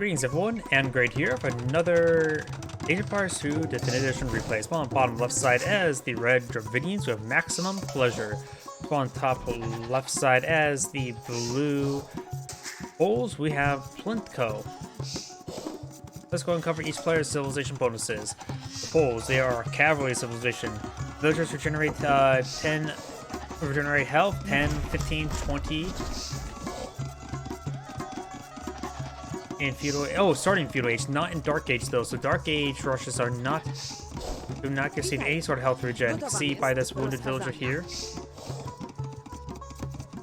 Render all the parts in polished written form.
Greetings everyone, and Great here for another Age of Empires 2 Definitive Edition replay. Spawn on bottom left side as the red Dravidians with Maximumpleasure. Spawn on top left side as the blue Poles, we have Plenko. Let's go and cover each player's civilization bonuses. The Poles, they are cavalry civilization. Villagers regenerate 10 regenerate health, 10, 15, 20. In feudal, starting feudal age, not in dark age though. So dark age rushes are do not receive any sort of health regen. You can see by this wounded villager here.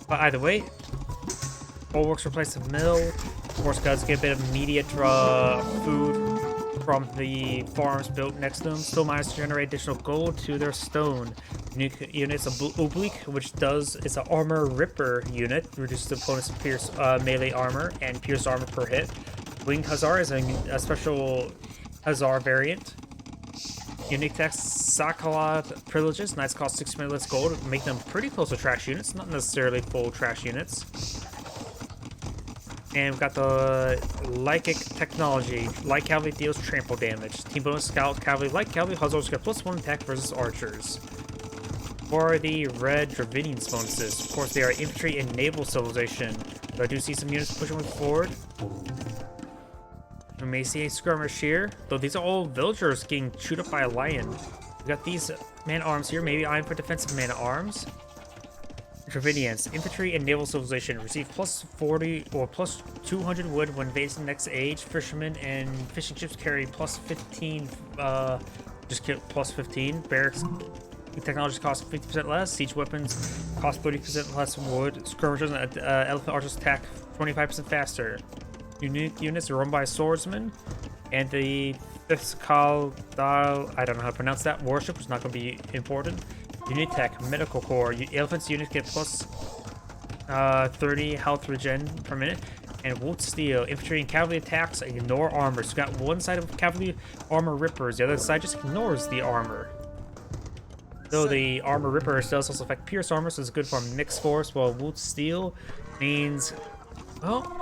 But either way, bulwarks replace the mill. Horse guards get a bit of immediate food from the farms built next to them. Still manage to generate additional gold to their stone. Unique units of oblique, which is an armor ripper unit, reduces the opponent's pierce melee armor and pierce armor per hit. Winged Hussar is a special Hussar variant. Unique text Sakalat privileges. Knights cost 6 less gold, make them pretty close to trash units, not necessarily full trash units. And we've got the Lykic technology. Light cavalry deals trample damage. Team bonus scout cavalry. Light cavalry Hussars get +1 attack versus archers. For the red Dravidian bonuses, of course they are infantry and naval civilization. But I do see some units pushing forward. We may see a skirmish here, though these are all villagers getting chewed up by a lion. We got these man-at-arms here, maybe eyeing for defensive man-at-arms. Dravidians, infantry and naval civilization, receive +40 or +200 wood when facing next age. Fishermen and fishing ships carry +15, just +15. Barracks technologies cost 50% less. Siege weapons cost 30% less wood. Skirmishers and elephant archers attack 25% faster. Unique units are run by swordsmen, and the Fiscal, I don't know how to pronounce that, worship is not going to be important. Unit tech, medical core, elephants units get +30 health regen per minute, and wood steel, infantry and cavalry attacks ignore armor. So you got one side of cavalry armor rippers, the other side just ignores the armor. Though the armor ripper does also affect pierce armor, so it's good for mixed force, while wood steel means, well,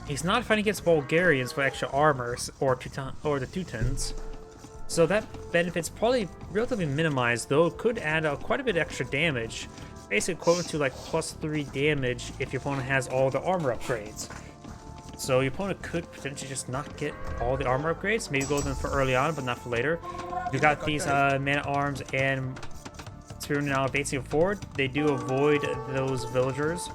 he's not fighting against Bulgarians for extra armor or the Teutons. So that benefit's probably relatively minimized, though it could add quite a bit of extra damage. Basically equivalent to like +3 damage if your opponent has all the armor upgrades. So your opponent could potentially just not get all the armor upgrades, maybe go them for early on, but not for later. You got these man-at-arms and spearmen now advancing forward. They do avoid those villagers.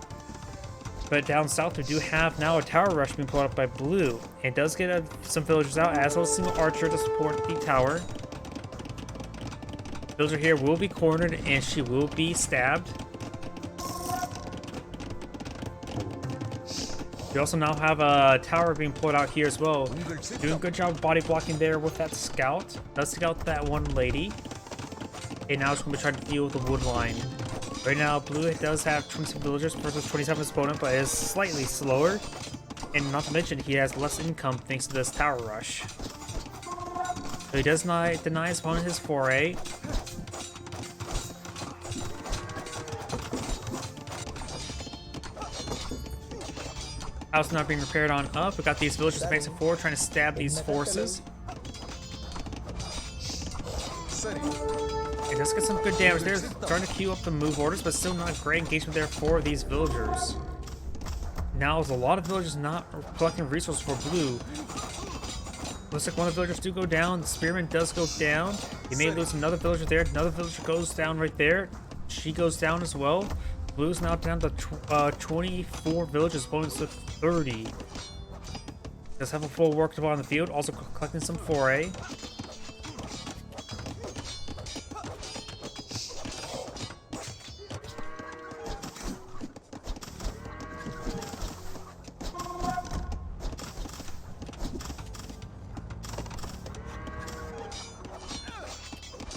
But down south, we do have now a tower rush being pulled up by blue. It does get some villagers out, as well as a single archer to support the tower. Villager here will be cornered, and she will be stabbed. We also now have a tower being pulled out here as well. Doing a good job of body blocking there with that scout. Does scout that one lady. And now it's going to be trying to deal with the wood line. Right now, blue does have 27 villagers versus 27 opponent, but is slightly slower. And not to mention, he has less income thanks to this tower rush. So he does not deny his opponent his foray. House not being repaired on up. We got these villagers advancing forward, trying to stab these forces. It does get some good damage there, starting to queue up the move orders, but still not great engagement there for these villagers. Now there's a lot of villagers not collecting resources for blue. Looks like one of the villagers do go down. The spearman does go down. You may lose another villager there. Another villager goes down right there. She goes down as well. Blue's now down to 24 villagers, opponents to 30. Does have a full work on the field, also collecting some foray.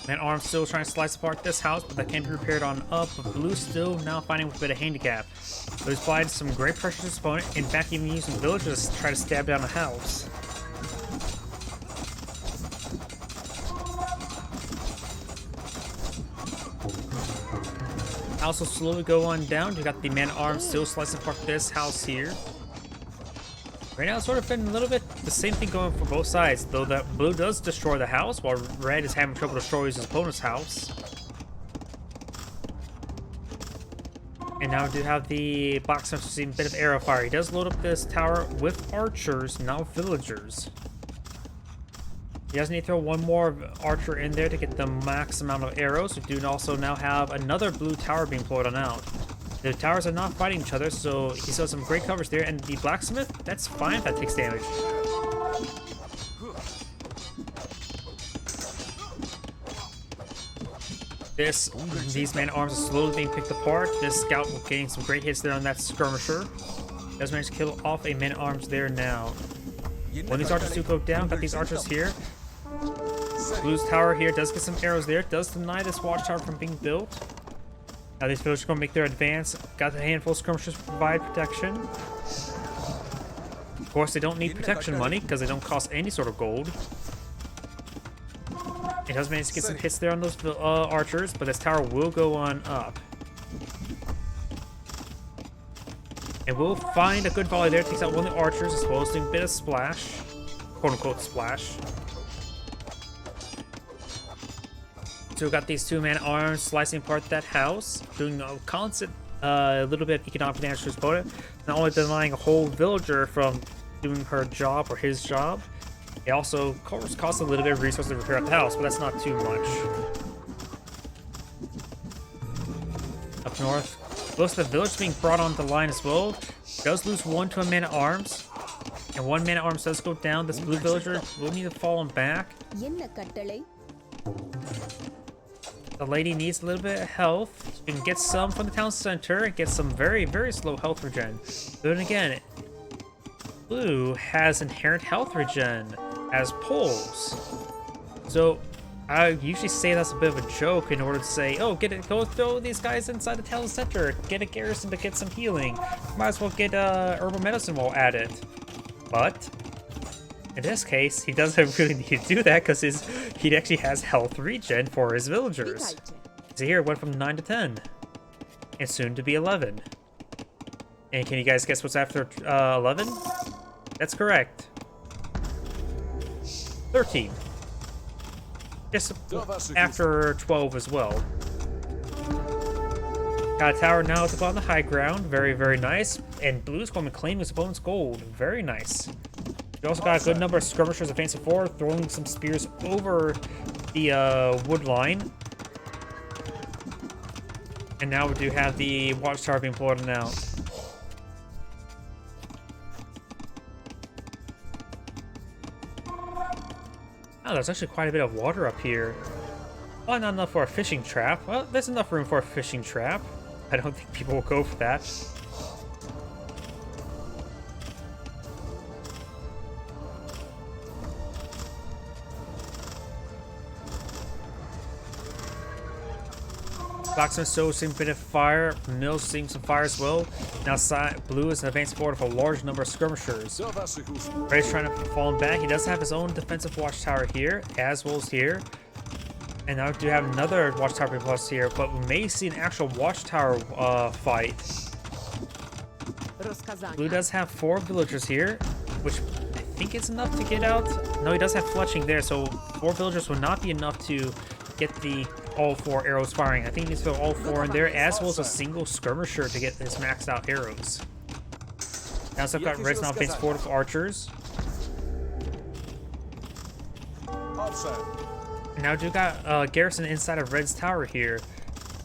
Man-at-arms still trying to slice apart this house, but that can be repaired on up. But blue still now fighting with a bit of handicap. So he's applied some great pressure to his opponent. In fact, even using villagers to try to stab down a house. House will slowly go on down. You got the man-at-arms still slicing apart this house here. Right now, it's sort of been a little bit the same thing going for both sides, though that blue does destroy the house, while red is having trouble destroying his opponent's house. And now we do have the blacksmith receiving a bit of arrow fire. He does load up this tower with archers, not villagers. He does need to throw one more archer in there to get the max amount of arrows. We do also now have another blue tower being pulled on out. The towers are not fighting each other, so he saw some great covers there. And the blacksmith, that's fine if that takes damage. These man-at-arms are slowly being picked apart. This scout will gain some great hits there on that skirmisher. Does manage to kill off a man-at-arms there now. When these archers do go down, got these archers here. Blue's tower here does get some arrows there. Does deny this watchtower from being built. Now these villagers are going to make their advance. Got a handful of skirmishers to provide protection. Of course, they don't need protection money because they don't cost any sort of gold. It does manage to get some hits there on those archers, but this tower will go on up. And we'll find a good volley there. Takes out one of the archers as well as doing a bit of splash. Quote-unquote splash. So we got these two man-at-arms slicing apart that house, doing a constant little bit of economic damage to his opponent, not only denying a whole villager from doing her job or his job, it also costs a little bit of resources to repair the house, but that's not too much. Up north, most of the village being brought onto the line as well. Does lose one to a man-at-arms, and one man-at-arms does go down. This blue villager will need to fall back. The lady needs a little bit of health. You can get some from the town center and get some very, very slow health regen. But then again, blue has inherent health regen as poles. So I usually say that's a bit of a joke in order to say, oh, go throw these guys inside the town center, get a garrison to get some healing. Might as well get herbal medicine while at it. But in this case, he doesn't really need to do that because he actually has health regen for his villagers. So here it went from 9 to 10. And soon to be 11. And can you guys guess what's after 11? That's correct. 13. Just after 12 as well. Got a tower now. It's up on the high ground. Very, very nice. And blue's going to claim his opponent's gold. Very nice. We also got a good number of skirmishers advancing forward, throwing some spears over the wood line. And now we do have the watchtower being pulled out. Oh, there's actually quite a bit of water up here. Well, not enough for a fishing trap. Well, there's enough room for a fishing trap. I don't think people will go for that. Blacksmith so seeing a bit of fire. Mills seeing some fire as well. Now blue is advancing forward with a large number of skirmishers. Red's trying to fall back. He does have his own defensive watchtower here, as well as here. And now we do have another watchtower plus here, but we may see an actual watchtower fight. Blue does have 4 villagers here, which I think is enough to get out. No, he does have fletching there, so 4 villagers would not be enough to get all 4 arrows firing. I think he needs to throw all 4 in there, as well as a single skirmisher to get his maxed out arrows. Now so I've got Red's now advanced forward with archers. And now we got Garrison inside of Red's tower here.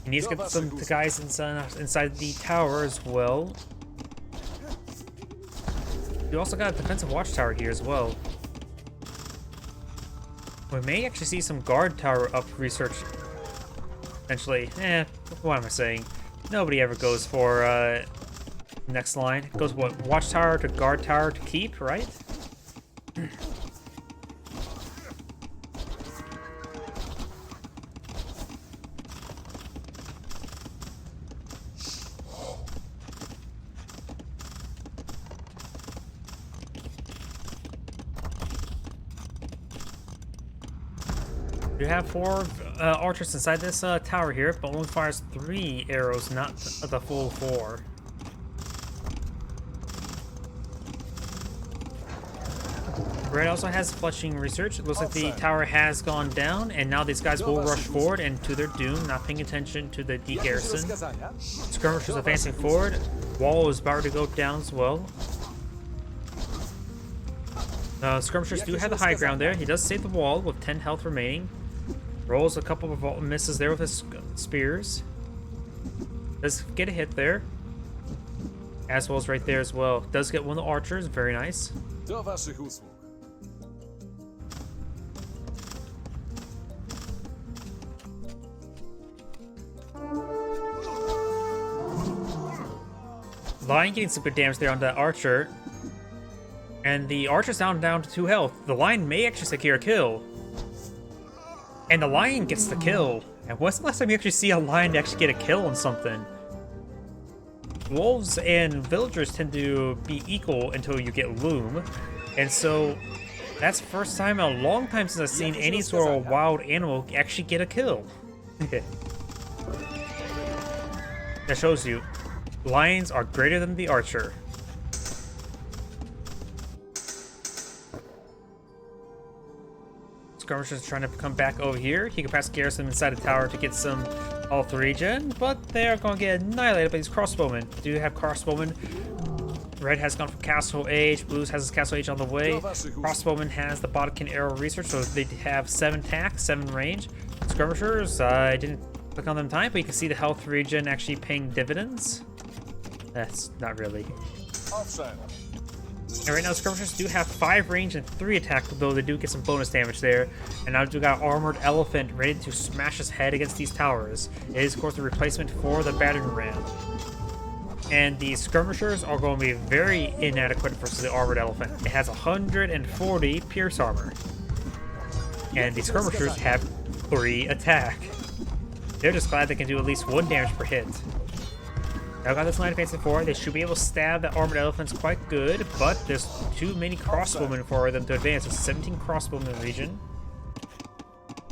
He needs to get some guys inside the tower as well. You also got a defensive watchtower here as well. We may actually see some guard tower up research. Essentially, what am I saying? Nobody ever goes for next line. It goes what? Watchtower to guard tower to keep, right? You have 4 archers inside this tower here, but only fires 3 arrows, not the full 4. Red also has fletching research. It looks like the tower has gone down, and now these guys will rush forward and to their doom, not paying attention to the garrison. Skirmishers advancing forward. Wall is about to go down as well. Skirmishers do have the high ground there. He does save the wall with 10 health remaining. Rolls a couple of misses there with his spears. Does get a hit there. As well as right there as well. Does get one of the archers. Very nice. Lion getting some good damage there on that archer. And the archer's down to 2 health. The lion may actually secure a kill. And the lion gets the kill. And when's the last time you actually see a lion actually get a kill on something? Wolves and villagers tend to be equal until you get loom. And so that's the first time in a long time since I've seen any sort of wild animal actually get a kill. That shows you, lions are greater than the archer. Skirmishers trying to come back over here. He can pass garrison inside the tower to get some health regen, but they're going to get annihilated by these crossbowmen. Do have crossbowmen. Red has gone for Castle Age. Blues has his Castle Age on the way. Crossbowman has the Bodkin arrow research, so they have 7 attack, 7 range. Skirmishers, I didn't click on them in time, but you can see the health regen actually paying dividends. That's not really. And right now, skirmishers do have 5 range and 3 attack, though they do get some bonus damage there. And now we got Armored Elephant ready to smash his head against these towers. It is, of course, the replacement for the battering ram. And the skirmishers are going to be very inadequate versus the Armored Elephant. It has 140 pierce armor. And the skirmishers have 3 attack. They're just glad they can do at least 1 damage per hit. Now got this line advancing forward. They should be able to stab the armored elephants quite good, but there's too many crossbowmen for them to advance. There's 17 crossbowmen in the region.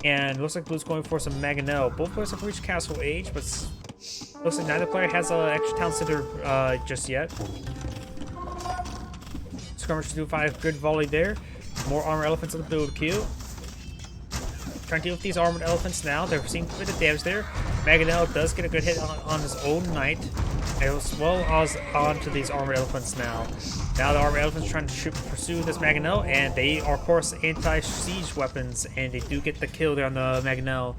And looks like Blue's going for some Mangonel. Both players have reached Castle Age, but looks like neither player has an extra town center just yet. Skirmishers do find a good volley there. More armored elephants on the build queue. Trying to deal with these armored elephants now. They're seeing a bit of damage there. Mangonel does get a good hit on his own knight, as well as onto these armored elephants now. Now the armored elephants trying to pursue this Mangonel, and they are, of course, anti-siege weapons, and they do get the kill there on the Mangonel.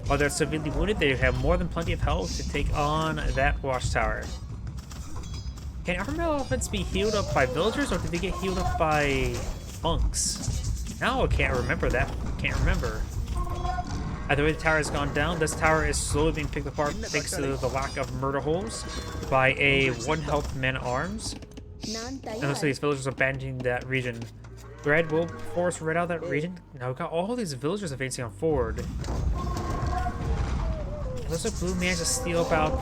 While they're severely wounded, they have more than plenty of health to take on that watchtower. Can armored elephants be healed up by villagers, or did they get healed up by monks? Now I can't remember that. Can't remember. Either way, the tower has gone down. This tower is slowly being picked apart thanks to the lack of murder holes by a 1 health man-at-arms. And looks like these villagers are abandoning that region. Red will force Red out of that region. Now we've got all these villagers advancing on forward. It looks like Blue managed to steal about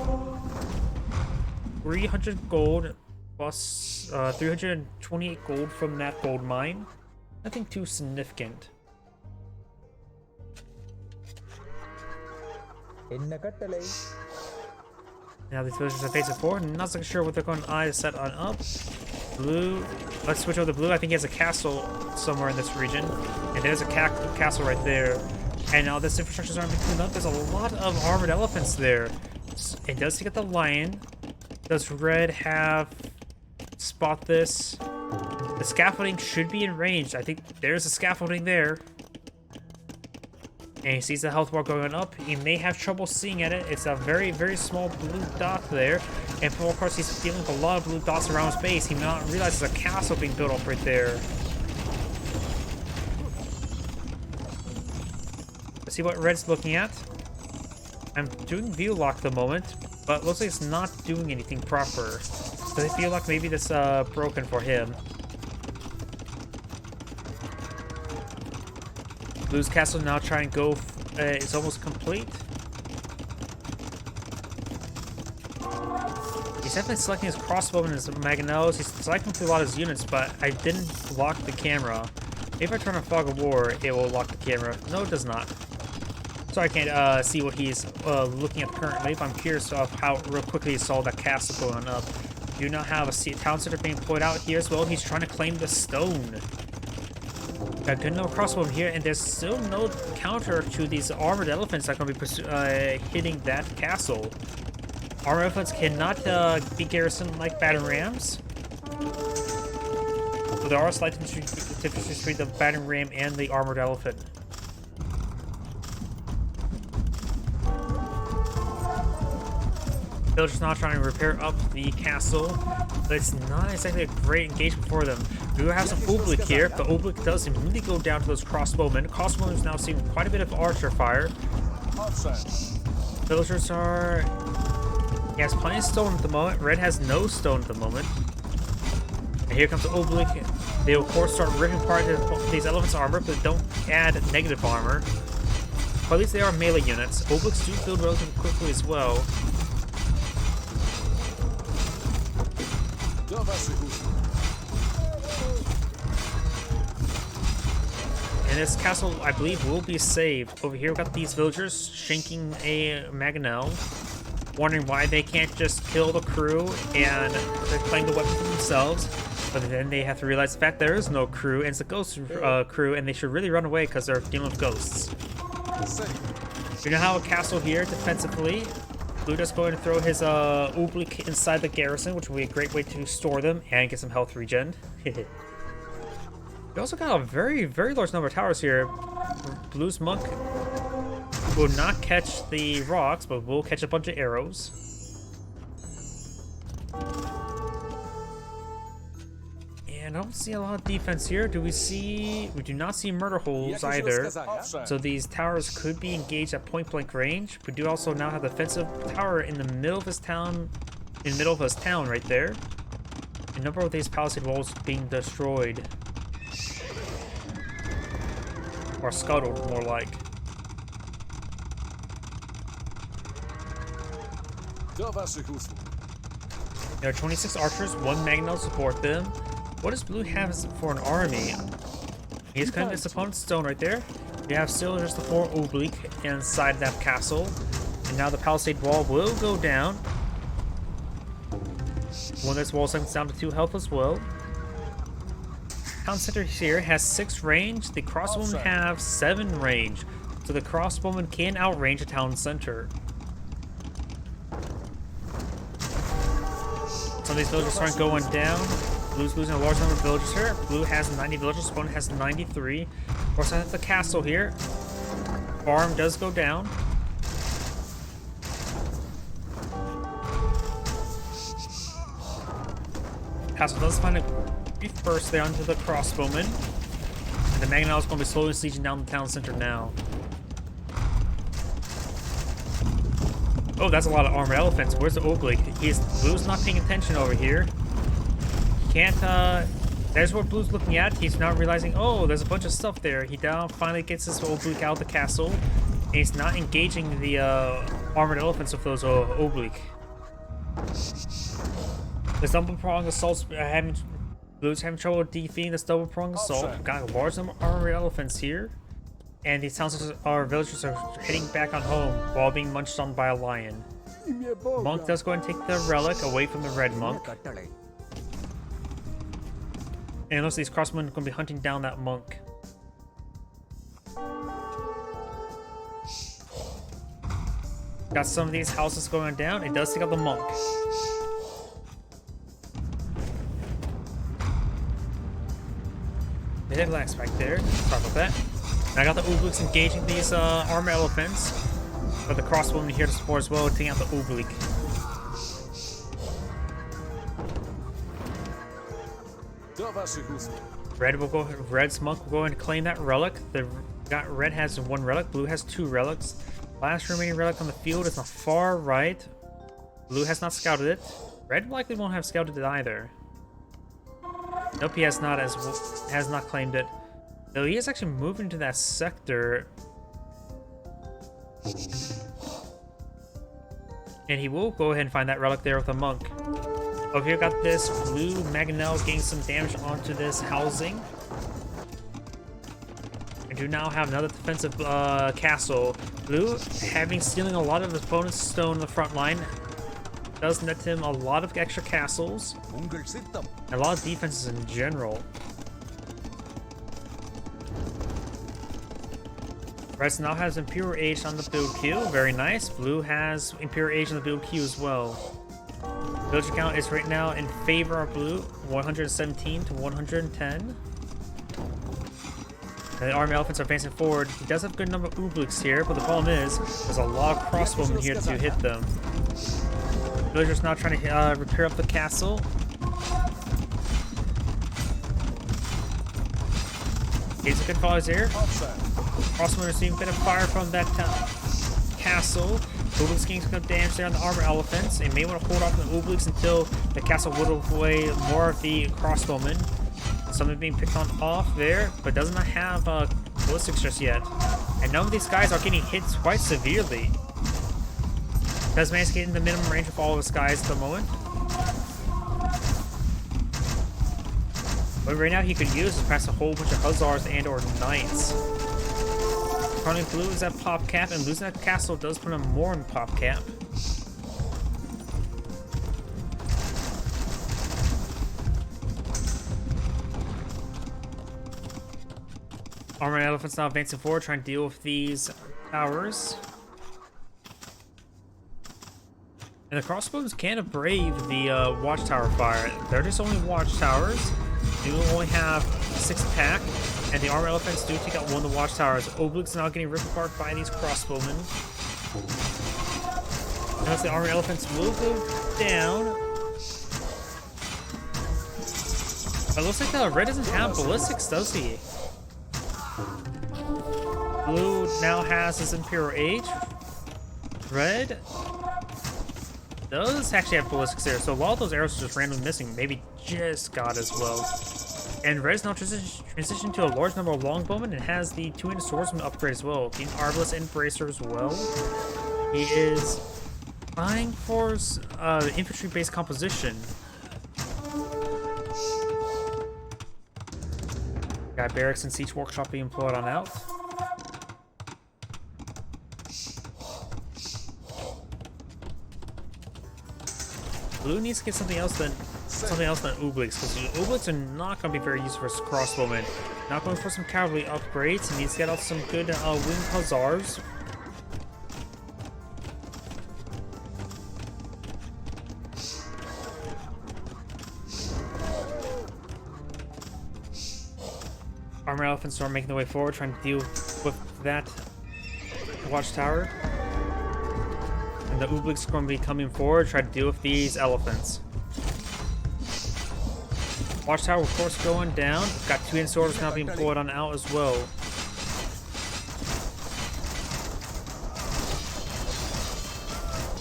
300 gold plus 328 gold from that gold mine. Nothing too significant. Now these villagers are facing forward, and not so sure what they're going to set on up. Blue, let's switch over to Blue. I think he has a castle somewhere in this region, and there's a castle right there. And now this infrastructure is starting to clean up. There's a lot of armored elephants there. It does take out the lion. Does Red have spot this? The scaffolding should be in range. I think there's a scaffolding there. And he sees the health bar going up. He may have trouble seeing at it. It's a very, very small blue dot there. And of course, he's dealing with a lot of blue dots around his base. He may not realize there's a castle being built up right there. Let's see what Red's looking at. I'm doing view lock at the moment, but it looks like it's not doing anything proper. So I feel like maybe that's broken for him. Blue's castle now trying to go, it's almost complete. He's definitely selecting his crossbow and his Mangonels. He's selecting through a lot of his units, but I didn't lock the camera. If I turn on Fog of War, it will lock the camera. No, it does not. So I can't see what he's looking at currently, but I'm curious of how real quickly he saw that castle going up. Do not have a town center being put out here as well. He's trying to claim the stone. Got good no crossbow here, and there's still no counter to these armored elephants that are going to be hitting that castle. Armored elephants cannot be garrisoned like battering rams. So there are slight differences between the battering ram and the armored elephant. Villagers now trying to repair up the castle, but it's not exactly a great engagement for them. We do have some Oblique here, but Oblique does immediately go down to those crossbowmen. Crossbowmen is now seeing quite a bit of archer fire. Villagers are... He has plenty of stone at the moment. Red has no stone at the moment. And here comes the Oblique. They of course start ripping apart these elephants' armor, but don't add negative armor. But at least they are melee units. Obliques do build relatively quickly as well. And this castle, I believe, will be saved. Over here, we've got these villagers shanking a Mangonel, wondering why they can't just kill the crew, and they're playing the weapon for themselves. But then they have to realize the fact there is no crew, and it's a ghost crew, and they should really run away because they're dealing with ghosts. We now have a castle here defensively. Blue just going to throw his Oblique inside the garrison, which will be a great way to store them and get some health regen. We also got a very, very large number of towers here. Blue's monk will not catch the rocks, but will catch a bunch of arrows. And I don't see a lot of defense here. We do not see murder holes either. So these towers could be engaged at point blank range. We do also now have a defensive tower in the middle of this town, right there. A number of these palisade walls being destroyed. Or scuttled, more like. There are 26 archers, 1 Mangonel to support them. What does Blue have for an army? He's cutting his opponent's stone right there. We have still just the 4 Oblique inside that castle. And now the palisade wall will go down. One of those wall segments down to 2 health as well. Town center here has 6 range. The crossbowmen have 7 range. So the crossbowmen can outrange a town center. Some of these villagers aren't going down. Blue's losing a large number of villagers here. Blue has 90 villagers, opponent has 93. Of course, I have the castle here. Farm does go down. Castle does find a brief burst there onto the crossbowman. And the Mangonel is going to be slowly sieging down the town center now. Oh, that's a lot of armored elephants. Where's the Oblique? Blue's not paying attention over here. Can't, there's what Blue's looking at. He's not realizing, oh, there's a bunch of stuff there. He now finally gets his Oblique out of the castle. And he's not engaging the armored elephants with those Oblique. This double-pronged assault's Blue's having trouble defeating this double-pronged assault. We've got a large number of armored elephants here. And these towns our villagers are heading back on home while being munched on by a lion. Monk does go and take the relic away from the red monk. And it looks like these crossmen are going to be hunting down that monk. Got some of these houses going down. It does take out the monk. They relax back there. Sorry about that. And I got the Obliques engaging these armor elephants. But the crossbowmen here to support as well, taking out the Oblique. Red's monk will go and claim that relic. Red has 1 relic, Blue has 2 relics. Last remaining relic on the field is on the far right. Blue has not scouted it. Red likely won't have scouted it either. Nope, he has not claimed it. Though he is actually moving to that sector. And he will go ahead and find that relic there with a monk. Over here, got this Blue Mangonel getting some damage onto this housing. I do now have another defensive castle. Blue, stealing a lot of his opponent's stone in the front line, does net him a lot of extra castles. And a lot of defenses in general. Red now has Imperial Age on the build queue. Very nice. Blue has Imperial Age on the build queue as well. Villager count is right now in favor of blue, 117 to 110. And the army elephants are advancing forward. He does have a good number of oobleeks here, but the problem is there's a lot of crossbowmen here to hit them. Villagers now trying to repair up the castle. He's a good follows here. Crossbowmen receiving a bit of fire from that castle. Oobleeks getting some damage there on the armor elephants. They may want to hold off the oobleeks until the castle whittles away more of the crossbowmen. Something being picked on off there, but does not have ballistics just yet. And none of these guys are getting hit quite severely. Does manage to get in the minimum range of all of his guys at the moment. But right now he could use to pass a whole bunch of hussars and or knights. Currently blue is at pop cap, and losing that castle does put him more in pop cap. Armored elephants now advancing forward, trying to deal with these towers. And the crossbows can brave the watchtower fire. They're just only watchtowers. They only have 6 attack, and the armor elephants do take out one of the watchtowers. Oobleeks now getting ripped apart by these crossbowmen. Notice the armor elephants will go down. But it looks like red doesn't have ballistics, does he? Blue now has his Imperial Age. Red does actually have ballistics there, so a lot of those arrows are just randomly missing. Maybe just got as well. And Red is now transitioned to a large number of longbowmen and has the 2-handed swordsman upgrade as well, being arbalist and bracer as well. He is vying for infantry-based composition. Got barracks and siege workshop being pulled on out. Blue needs to get something else than oobleeks, because oobleeks are not going to be very useful for crossbowmen. Not going for some cavalry upgrades. He needs to get out some good winged hussars. Armor elephants are making their way forward, trying to deal with that watchtower. And the oobleeks are going to be coming forward, trying to deal with these elephants. Watchtower, of course, going down. Got 2-handed swords now being pulled on out as well.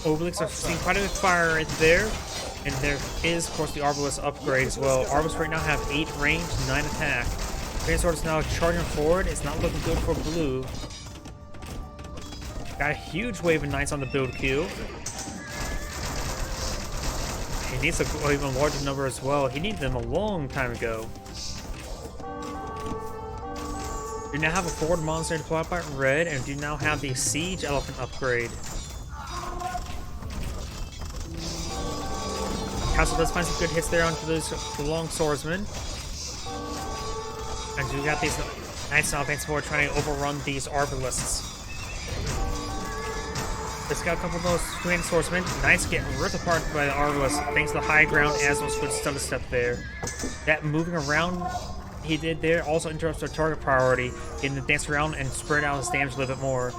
Oobleeks are seeing quite a bit of fire right there. And there is, of course, the arbalist upgrade as well. Arbalists right now have 8 range, 9 attack. 2-handed sword is now charging forward. It's not looking good for blue. Got a huge wave of knights on the build queue. He needs an even larger number as well. He needed them a long time ago. We now have a forward monster deployed by Red, and do now have the siege elephant upgrade. Castle does find some good hits there onto those long swordsmen. And we got these knights now advancing forward, trying to overrun these arbalists. Just got a couple of those 2-handed swordsmen. Knights get ripped apart by the arbalists thanks to the high ground as those good step there. That moving around he did there also interrupts their target priority, getting to dance around and spread out his damage a little bit more.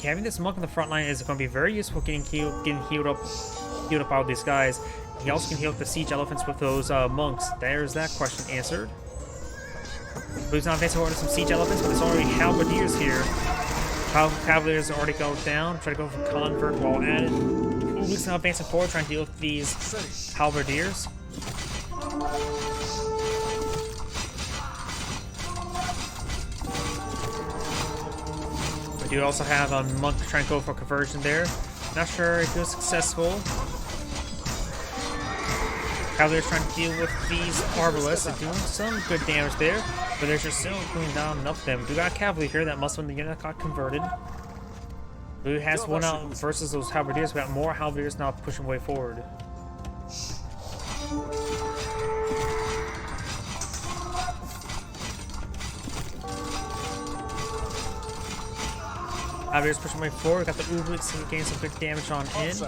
Having this monk on the front line is going to be very useful getting healed up all these guys. He also can heal up the siege elephants with those monks. There's that question answered. Blue's now advancing over to some siege elephants, but there's already halberdiers here. Cavaliers already go down, try to go for convert while at it. Oobleeks now advancing forward, trying to deal with these halberdiers. We do also have a monk trying to go for conversion there. Not sure if it was successful. Cavaliers trying to deal with these arbalists and doing some good damage there, but they're just still doing not enough of them. We got cavalry here, that must have been the unit that got converted. Blue has one out versus those halberdiers. We got more halberdiers now pushing way forward. Cavaliers pushing way forward. Got the Oobleeks getting some good damage on in. These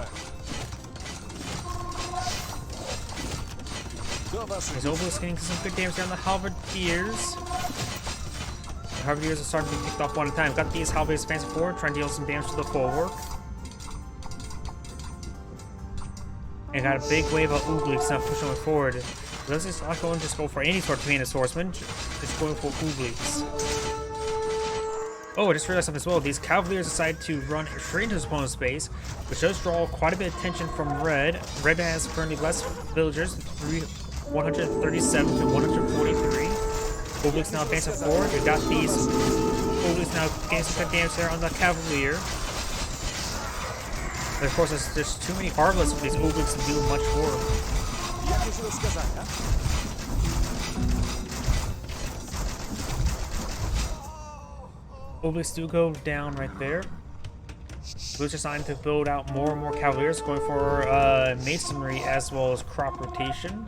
Oobleeks getting some good damage on the Halberdiers. The Halberdiers are starting to be picked off one at a time. Got these Halberdiers advancing forward, trying to deal some damage to the bulwark. And got a big wave of Oobleeks now pushing forward. This is not going to just go for any sort of command swordsman, just going for Oobleeks. Oh, I just realized something as well. These Cavaliers decide to run straight into his opponent's base, which does draw quite a bit of attention from Red. Red has currently less villagers, 137 to 143. Oobleeks now advancing forward. We got these Oobleeks now getting some good damage there on the Cavalier. But of course, there's too many Arbalists for these Oobleeks to do much work. Oobleeks do go down right there. Blue's deciding to build out more and more Cavaliers, going for masonry as well as crop rotation.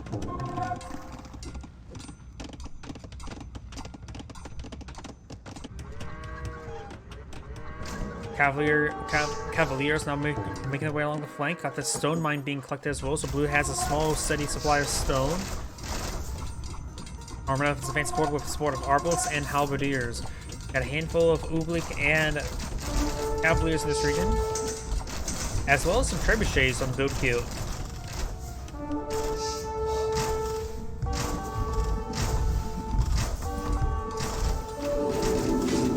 Cavaliers now making their way along the flank. Got the stone mine being collected as well, so Blue has a small, steady supply of stone. Armored Elephants advance forward with the support of Arbalists and Halberdiers. Got a handful of Oobleek and Cavaliers in this region, as well as some trebuchets on the build queue.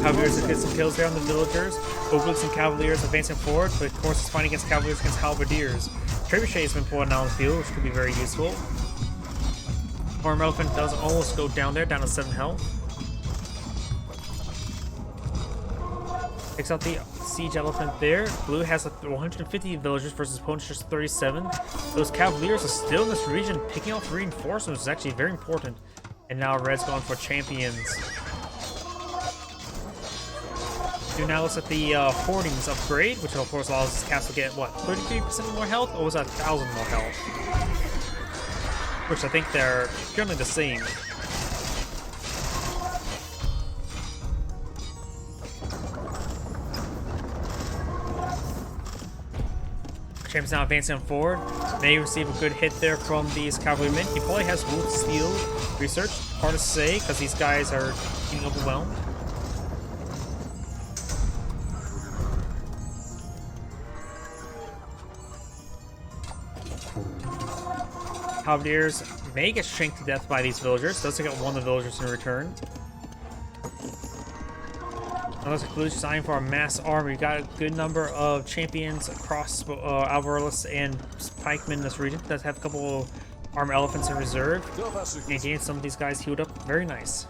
Cavaliers have hit some kills there on the villagers. Oobleeks and Cavaliers advancing forward, but of course it's fighting against Cavaliers against Halberdiers. Trebuchet has been pulling out on the field, which could be very useful. Armored Elephant does almost go down there, down to 7 health. Takes out the Siege Elephant there. Blue has 150 villagers versus opponent's just 37. Those Cavaliers are still in this region, picking off reinforcements, which is actually very important. And now Red's going for champions. Do now looks at the Hoardings upgrade, which of course allows this castle to get, what, 33% more health? Or was that 1,000 more health? Which I think they're generally the same. Champions now advancing forward. May receive a good hit there from these cavalrymen. He probably has Wolf Steel research. Hard to say, because these guys are getting overwhelmed. Halberdiers may get shanked to death by these villagers. Does take out one of the villagers in return. Unless Blue's designing for a mass army, you got a good number of champions across Alvarez and pikemen in this region. Does have a couple armor elephants in reserve. And getting some of these guys healed up. Very nice.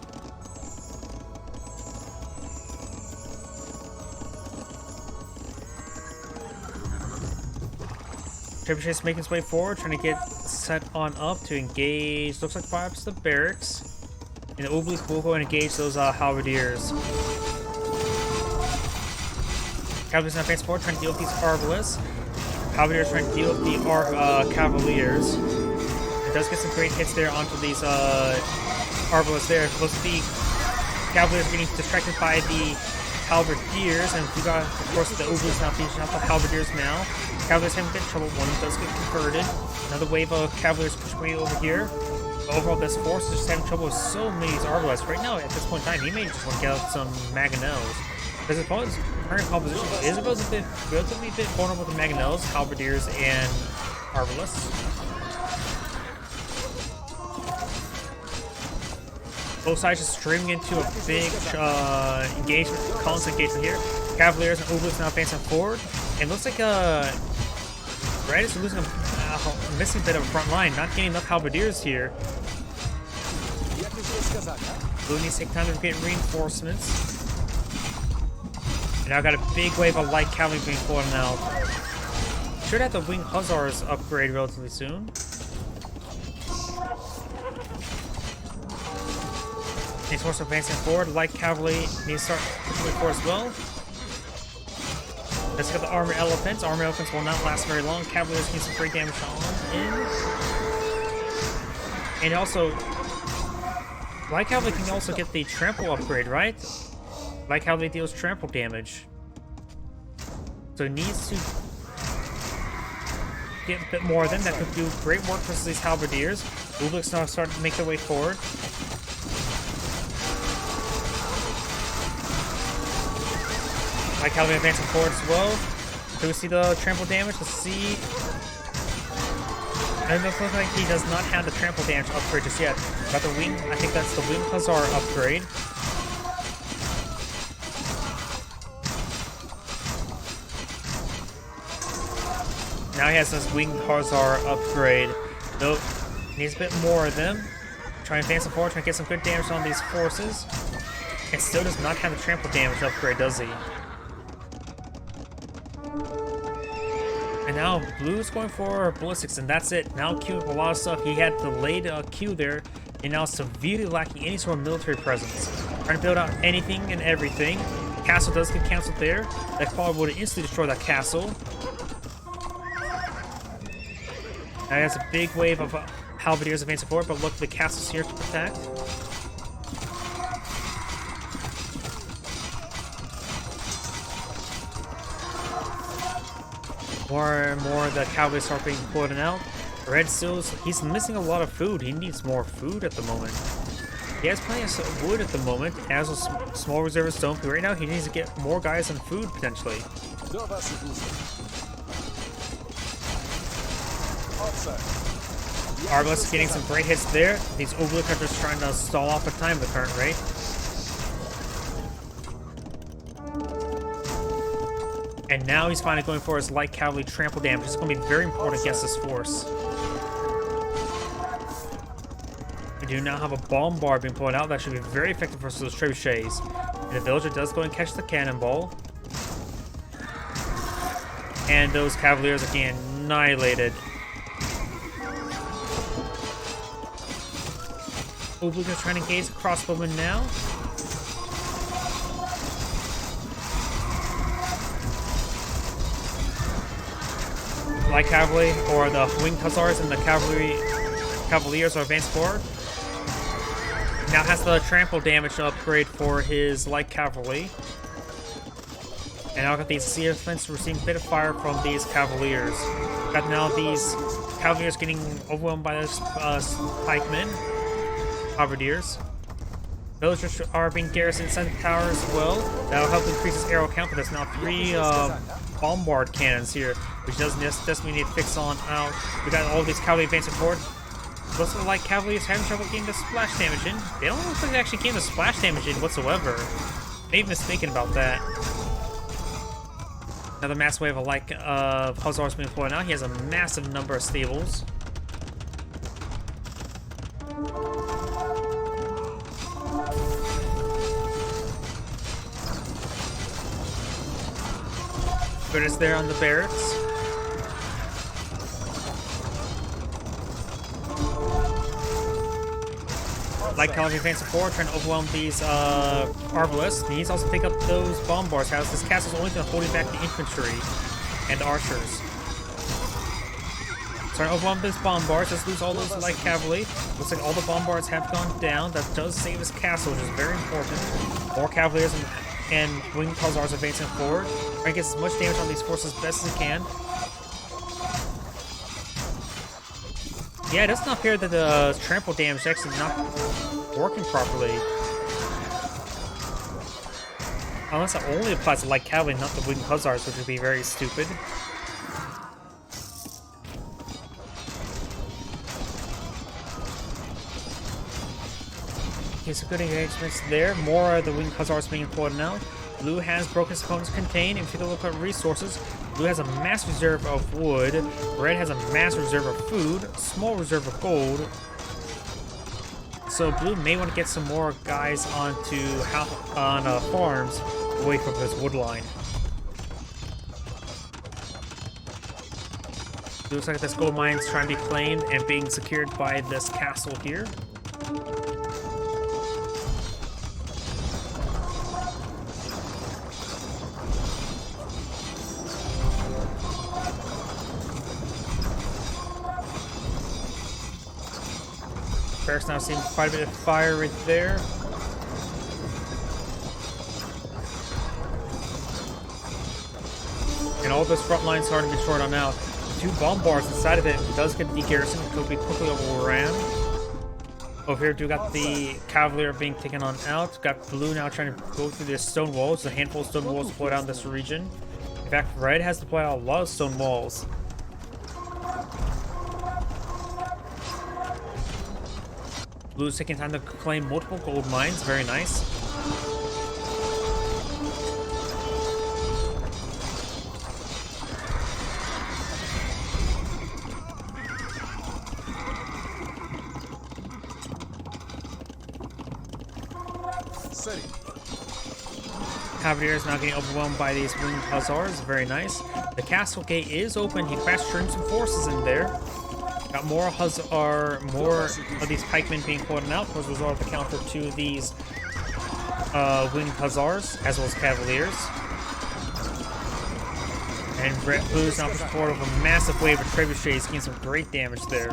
Trebuchet's making his way forward, trying to get set on up to engage. Looks like perhaps the barracks. And the Oobleeks will go and engage those Halberdiers. Cavaliers now advance forward, trying to deal with these Arbalists. Halberdiers trying to deal with the Cavaliers. It does get some great hits there onto these Arbalists there. Most of the Cavaliers getting distracted by the Halberdiers, and we got, of course, the Oobleeks now finishing out the Halberdiers now. Cavaliers haven't been in trouble. One does get converted. Another wave of Cavaliers pushing way over here. But overall, this force is just having trouble with so many Arbalists. Right now, at this point in time, he may just want to get out some Mangonels. Because his opponent's current composition is relatively bit vulnerable to Mangonels, Halberdiers, and Arbalists. Both sides just streaming into a big engagement, constant engagement here. Cavaliers and Oobleeks now advancing forward. And looks like Red is losing a missing bit of a front line, not getting enough Halberdiers here. Blue needs to take time to get reinforcements. And now got a big wave of light cavalry being pulled out. Should have the Wing Hussars upgrade relatively soon. Needs force advancing forward. Light cavalry needs to start pushing forward as well. Let's get the Armored Elephants. Armored Elephants will not last very long. Cavaliers need some great damage on in. And also, Light Cavalry can also get the Trample upgrade, right? Light Cavalry deals trample damage. So he needs to get a bit more of them. That could do great work versus these halberdiers. Ublik's now starting to make their way forward. Like how they're advancing forward as well. Do we see the trample damage? Let's see. And it looks like he does not have the trample damage upgrade just yet. Got the wing. I think that's the wing hussar upgrade. Now he has this winged hussar upgrade. Nope. Needs a bit more of them. Try and advance forward, try and get some good damage on these forces. And still does not have the trample damage upgrade, does he? And now Blue's going for ballistics, and that's it. Now Q with a lot of stuff. He had delayed Q there, and now severely lacking any sort of military presence. Trying to build out anything and everything. Castle does get cancelled there. That probably would have instantly destroyed that castle. Now he has a big wave of halberdiers advancing forward, but look, the castle's here to protect. More and more the cavalry start being pulled out. Red he's missing a lot of food. He needs more food at the moment. He has plenty of wood at the moment. Has a small reserve of stone. Right now he needs to get more guys and food potentially. Arbalest getting some great hits there. These Oblik are just trying to stall off the time at the current rate. And now he's finally going for his light cavalry trample damage. It's going to be very important against this force. We do now have a bombard being pulled out. That should be very effective versus those trebuchets. And the villager does go and catch the cannonball. And those cavaliers are getting annihilated. Oblik is trying to engage the crossbowman now. Light cavalry or the winged hussars and the cavaliers are advanced forward. Now has the trample damage upgrade for his light cavalry. And now got these seer flints receiving a bit of fire from these cavaliers. Got now these cavaliers getting overwhelmed by this pikemen. Halberdiers. Villagers are being garrisoned inside the tower as well. That'll help increase his arrow count, but there's now 3 bombard cannons here, which does mean need to fix on out. We got all these cavalry advancing forward. Looks like cavalry is having trouble getting the splash damage in. They don't look like they actually getting the splash damage in whatsoever. Maybe mistaken about that. Another mass wave of hussars being deployed now. He has a massive number of stables. British there on the barracks. Light cavalry advancing forward, trying to overwhelm these arbalists. He needs to also pick up those bombards. How this castle's only going to holding back the infantry and the archers. Trying to overwhelm these bombards. Let's lose all those light cavalry. Looks like all the bombards have gone down. That does save his castle, which is very important. More cavaliers and winged hussars advancing forward. Trying to get as much damage on these forces as best as he can. Yeah, it does not appear that the trample damage is actually not working properly. Unless it only applies to light cavalry, not the winged hussars, which would be very stupid. Okay, so good engagements there. More of the winged hussars being employed now. Blue has broken his opponent's contain. If you take a look at resources, Blue has a mass reserve of wood. Red has a mass reserve of food. Small reserve of gold. So Blue may want to get some more guys onto farms away from this wood line. Looks like this gold mine is trying to be claimed and being secured by this castle here. Barracks now seeing quite a bit of fire right there. And all those front lines starting to be short on out. 2 bombards inside of it does get the garrison. It could be quickly overran. Over here, do got the Cavalier being taken on out. Got blue now trying to go through the stone walls. A handful of stone walls deployed out in this region. In fact, red has deployed out a lot of stone walls. Blue's taking time to claim multiple gold mines. Very nice. Cavaliers now getting overwhelmed by these winged hussars. Very nice. The castle gate is open. He fast streamed some forces in there. Got more of these pikemen being pulled out as a result of the counter to these winged hussars as well as cavaliers. And Blue's now pushing forward with a massive wave of trebuchets, getting some great damage there. A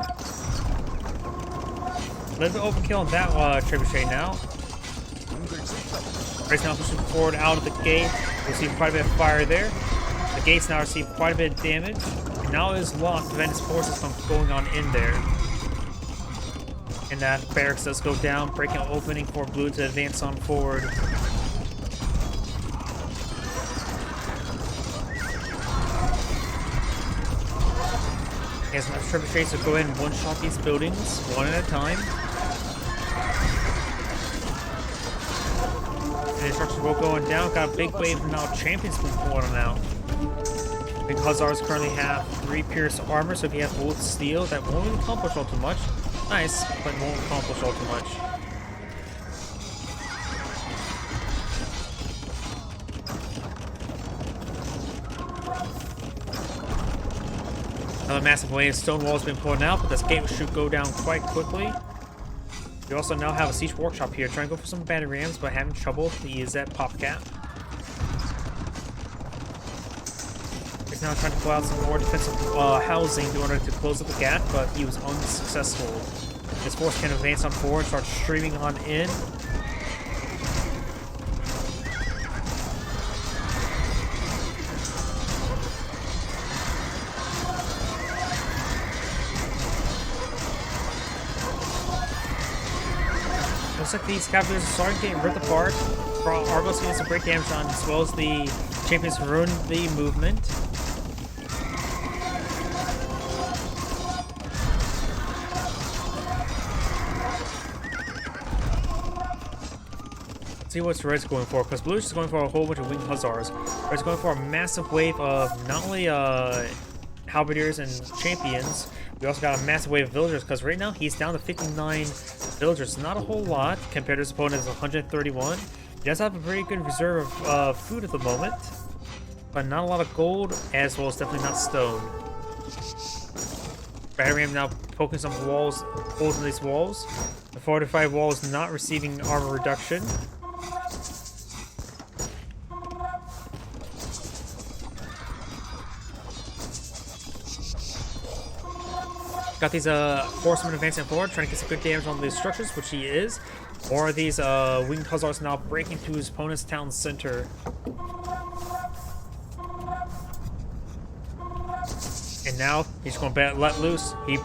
little bit overkill on that trebuchet now. Red's now pushing forward out of the gate. We'll see quite a bit of fire there. The gates now receive quite a bit of damage. And now it is locked to prevent his forces from going on in there. And that barracks does go down, breaking an opening for Blue to advance on forward. He has enough trebuchets to go ahead and one-shot these buildings, one at a time. The instructions will going down. Got a big wave now. Champions been pulling on out. Big Hussars currently have 3 pierced armor, so if you have both steel, that won't really accomplish all too much. Nice, but won't accomplish all too much. Another massive wave of stone walls been pulling out, but this gate should go down quite quickly. We also now have a siege workshop here, trying to go for some battery rams, but having trouble to use that pop cap. He's now trying to pull out some more defensive housing in order to close up the gap, but he was unsuccessful. His force can advance on forward, start streaming on in. Looks like these Cavaliers are starting to get ripped apart. Argos getting some great damage on, as well as the champions ruined the movement. Let's see what Red's going for, because Blue's just going for a whole bunch of winged hussars. Red's going for a massive wave of not only halberdiers and champions, we also got a massive wave of villagers, because right now he's down to 59 villagers. Not a whole lot compared to his opponent's 131. He does have a very good reserve of food at the moment, but not a lot of gold, as well as definitely not stone. Battery Ram now poking some walls, holes in these walls. The fortified wall is not receiving armor reduction. Got these horsemen advancing forward, trying to get some good damage on these structures, which he is. More of these winged hussars now breaking through his opponent's town center. And now he's going to let loose. He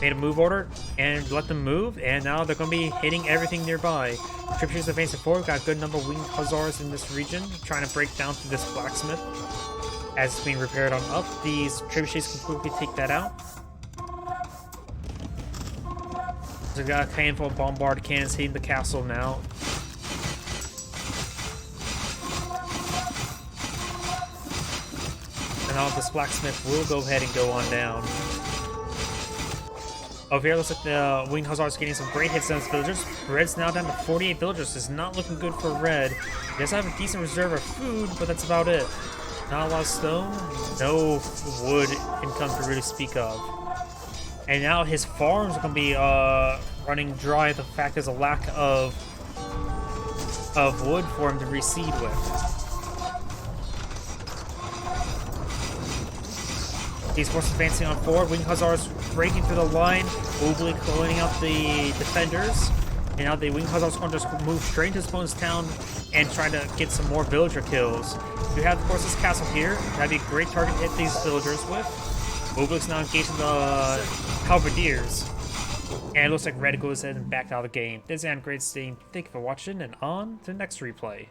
made a move order and let them move, and now they're going to be hitting everything nearby. Trebuchets advancing forward. Got a good number of winged hussars in this region, trying to break down through this blacksmith. As it's being repaired on up, these trebuchets completely take that out. So we got a handful of bombard cannons hitting the castle now. And now this blacksmith will go ahead and go on down. Over here, looks like the winged hussars getting some great hits on his villagers. Red's now down to 48 villagers. This is not looking good for Red. He does have a decent reserve of food, but that's about it. Not a lot of stone, no wood income to really speak of. And now his farms are going to be running dry. The fact there's a lack of wood for him to reseed with. These forces advancing on forward. Winged hussars breaking through the line, obliquely cloning out the defenders. And now the Wing Hussars going to just move straight into Spawn's town and try to get some more villager kills. You have, of course, this castle here. That'd be a great target to hit these villagers with. Obelix now engaging the Halberdiers. And it looks like Red goes ahead and backed out of the game. This is Great Steam. Thank you for watching, and on to the next replay.